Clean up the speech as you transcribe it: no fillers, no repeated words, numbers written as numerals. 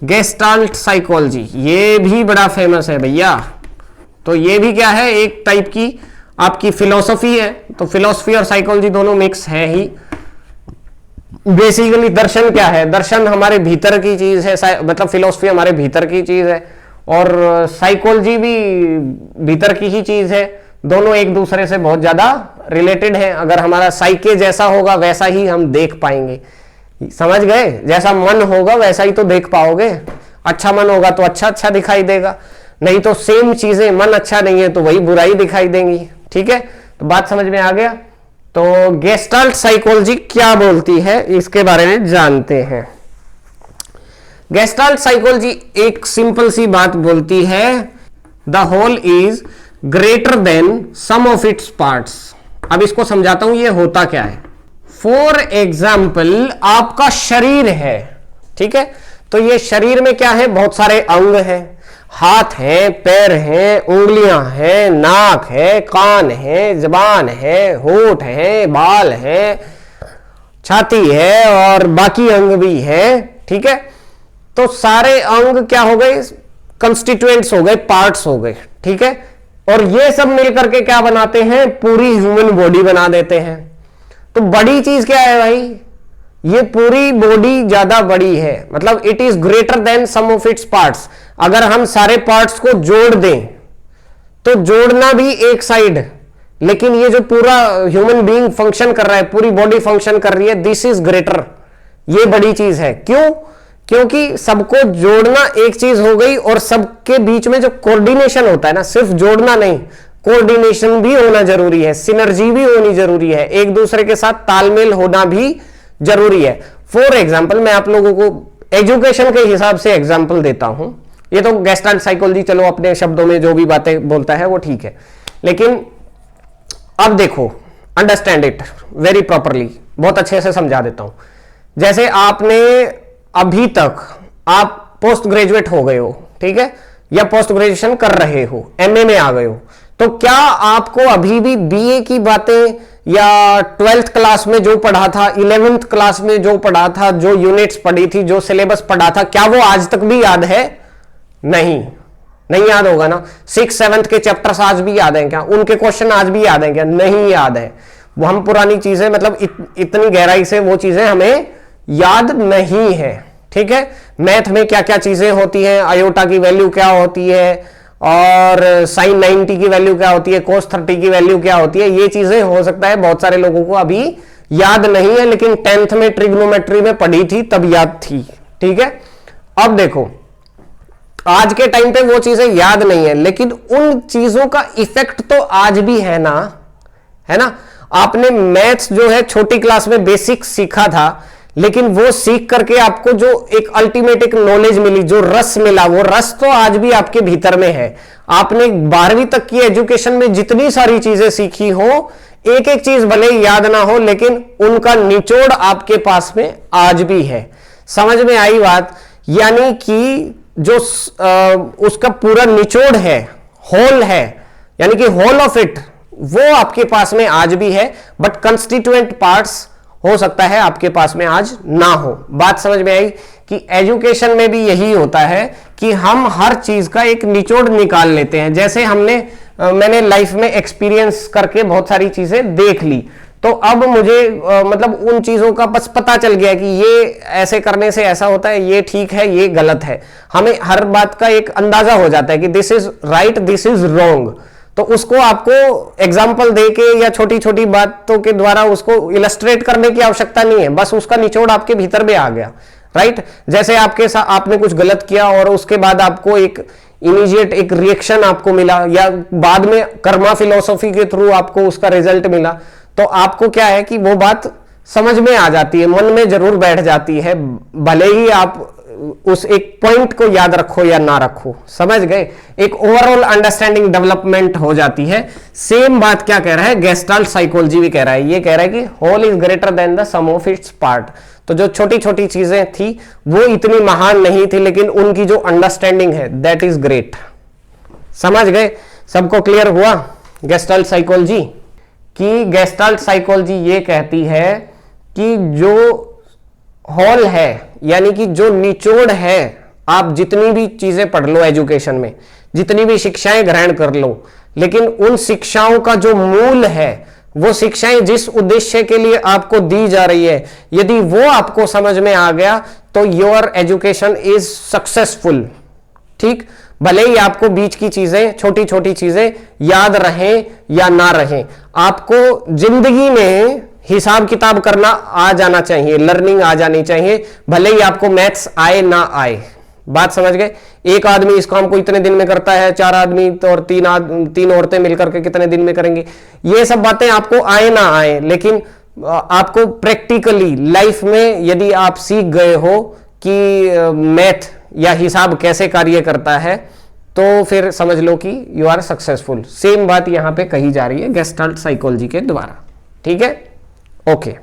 Gestalt psychology, ये भी बड़ा फेमस है भैया। तो ये भी क्या है, एक टाइप की आपकी फिलॉसफी है। तो फिलॉसफी और साइकोलॉजी दोनों मिक्स है ही। बेसिकली दर्शन क्या है, दर्शन हमारे भीतर की चीज है, मतलब फिलॉसफी हमारे भीतर की चीज है और साइकोलॉजी भी भीतर की ही चीज है। दोनों एक दूसरे से बहुत ज्यादा रिलेटेड है। अगर हमारा साइके जैसा होगा वैसा ही हम देख पाएंगे, समझ गए? जैसा मन होगा वैसा ही तो देख पाओगे। अच्छा मन होगा तो अच्छा अच्छा दिखाई देगा, नहीं तो सेम चीजें, मन अच्छा नहीं है तो वही बुराई दिखाई देंगी। ठीक है, तो बात समझ में आ गया। तो गेस्टाल्ट साइकोलॉजी क्या बोलती है इसके बारे में जानते हैं। गेस्टाल्ट साइकोलॉजी एक सिंपल सी बात बोलती है, the whole is greater than sum of its parts. अब इसको समझाता हूं ये होता क्या है। फॉर एग्जाम्पल आपका शरीर है, ठीक है, तो ये शरीर में क्या है, बहुत सारे अंग हैं, हाथ है, पैर है, उंगलियां हैं, नाक है, कान है, जबान है, होठ है, बाल है, छाती है और बाकी अंग भी है। ठीक है, तो सारे अंग क्या हो गए, कंस्टिट्यूएंट्स हो गए, पार्ट्स हो गए। ठीक है, और ये सब मिलकर के क्या बनाते हैं, पूरी ह्यूमन बॉडी बना देते हैं। तो बड़ी चीज क्या है भाई, ये पूरी बॉडी ज्यादा बड़ी है, मतलब it is greater than sum of its parts. अगर हम सारे पार्ट्स को जोड़ दें तो जोड़ना भी एक साइड, लेकिन ये जो पूरा ह्यूमन बीइंग फंक्शन कर रहा है, पूरी बॉडी फंक्शन कर रही है, दिस इज ग्रेटर, ये बड़ी चीज है। क्यों? क्योंकि सबको जोड़ना एक चीज हो गई और सबके बीच में जो कोऑर्डिनेशन होता है ना, सिर्फ जोड़ना नहीं, कोऑर्डिनेशन भी होना जरूरी है, सिनर्जी भी होनी जरूरी है, एक दूसरे के साथ तालमेल होना भी जरूरी है। फॉर एग्जाम्पल मैं आप लोगों को एजुकेशन के हिसाब से एग्जाम्पल देता हूं। ये तो गेस्टाल्ट साइकोलॉजी चलो अपने शब्दों में जो भी बातें बोलता है वो ठीक है, लेकिन अब देखो, अंडरस्टैंड इट वेरी प्रॉपरली, बहुत अच्छे से समझा देता हूं। जैसे आपने अभी तक आप पोस्ट ग्रेजुएट हो गए हो, ठीक है, या पोस्ट ग्रेजुएशन कर रहे हो, एमए में आ गए हो, तो क्या आपको अभी भी बीए की बातें या 12th क्लास में जो पढ़ा था, 11th क्लास में जो पढ़ा था, जो यूनिट्स पढ़ी थी, जो सिलेबस पढ़ा था, क्या वो आज तक भी याद है? नहीं याद होगा ना। 6th 7th के चैप्टर्स आज भी याद हैं क्या? उनके क्वेश्चन आज भी याद हैं क्या? नहीं याद है। वो हम पुरानी चीजें, मतलब इतनी गहराई से वो चीजें हमें याद नहीं है। ठीक है, मैथ में क्या क्या चीजें होती हैं, आयोटा की वैल्यू क्या होती है और साइन 90 की वैल्यू क्या होती है, कोस 30 की वैल्यू क्या होती है, ये चीजें हो सकता है बहुत सारे लोगों को अभी याद नहीं है, लेकिन 10th में ट्रिग्नोमेट्री में पढ़ी थी तब याद थी। ठीक है, अब देखो आज के टाइम पे वो चीजें याद नहीं है, लेकिन उन चीजों का इफेक्ट तो आज भी है ना, है ना। आपने मैथ्स जो है छोटी क्लास में बेसिक सीखा था, लेकिन वो सीख करके आपको जो एक अल्टीमेट एक नॉलेज मिली, जो रस मिला, वो रस तो आज भी आपके भीतर में है। आपने 12वीं तक की एजुकेशन में जितनी सारी चीजें सीखी हो, एक एक चीज भले याद ना हो, लेकिन उनका निचोड़ आपके पास में आज भी है। समझ में आई बात? यानी कि जो उसका पूरा निचोड़ है, होल है, यानी कि होल ऑफ इट, वो आपके पास में आज भी है, बट कंस्टिट्यूएंट पार्ट्स हो सकता है आपके पास में आज ना हो। बात समझ में आई कि एजुकेशन में भी यही होता है कि हम हर चीज का एक निचोड़ निकाल लेते हैं। जैसे मैंने लाइफ में एक्सपीरियंस करके बहुत सारी चीजें देख ली, तो अब मुझे मतलब उन चीजों का बस पता चल गया कि ये ऐसे करने से ऐसा होता है, ये ठीक है, ये गलत है। हमें हर बात का एक अंदाजा हो जाता है कि this is right, this is wrong. तो उसको आपको एग्जाम्पल देके या छोटी छोटी बातों के द्वारा उसको इलस्ट्रेट करने की आवश्यकता नहीं है, बस उसका निचोड़ आपके भीतर में आ गया। राइट, जैसे आपके साथ आपने कुछ गलत किया और उसके बाद आपको एक इमीडिएट एक रिएक्शन आपको मिला, या बाद में कर्मा फिलोसॉफी के थ्रू आपको उसका रिजल्ट मिला, तो आपको क्या है कि वो बात समझ में आ जाती है, मन में जरूर बैठ जाती है, भले ही आप उस एक पॉइंट को याद रखो या ना रखो। समझ गए? एक ओवरऑल अंडरस्टैंडिंग डेवलपमेंट हो जाती है। सेम बात क्या कह रहा है, गेस्टाल्ट साइकोलॉजी भी कह रहा है, ये कह रहा है कि whole is greater than the sum of its part. तो जो छोटी छोटी चीजें थी वो इतनी महान नहीं थी, लेकिन उनकी जो अंडरस्टैंडिंग है दैट इज ग्रेट। समझ गए? सबको क्लियर हुआ गेस्टाल्ट साइकोलॉजी? कि गेस्टाल्ट साइकोलॉजी ये कहती है कि जो होल है, यानी कि जो निचोड़ है आप जितनी भी चीजें पढ़ लो एजुकेशन में, जितनी भी शिक्षाएं ग्रहण कर लो, लेकिन उन शिक्षाओं का जो मूल है, वो शिक्षाएं जिस उद्देश्य के लिए आपको दी जा रही है, यदि वो आपको समझ में आ गया तो योर एजुकेशन इज सक्सेसफुल। ठीक, भले ही आपको बीच की चीजें, छोटी छोटी चीजें याद रहें या ना रहें, आपको जिंदगी में हिसाब किताब करना आ जाना चाहिए, लर्निंग आ जानी चाहिए, भले ही आपको मैथ्स आए ना आए। बात समझ गए? एक आदमी इस काम को इतने दिन में करता है, 4 आदमी तो और 3 औरतें मिलकर के कितने दिन में करेंगे। ये सब बातें आपको आए ना आए, लेकिन आपको प्रैक्टिकली लाइफ में यदि आप सीख गए हो कि मैथ या हिसाब कैसे कार्य करता है, तो फिर समझ लो कि यू आर सक्सेसफुल। सेम बात यहां पे कही जा रही है गेस्टाल्ट साइकोलॉजी के द्वारा। ठीक है, ओके।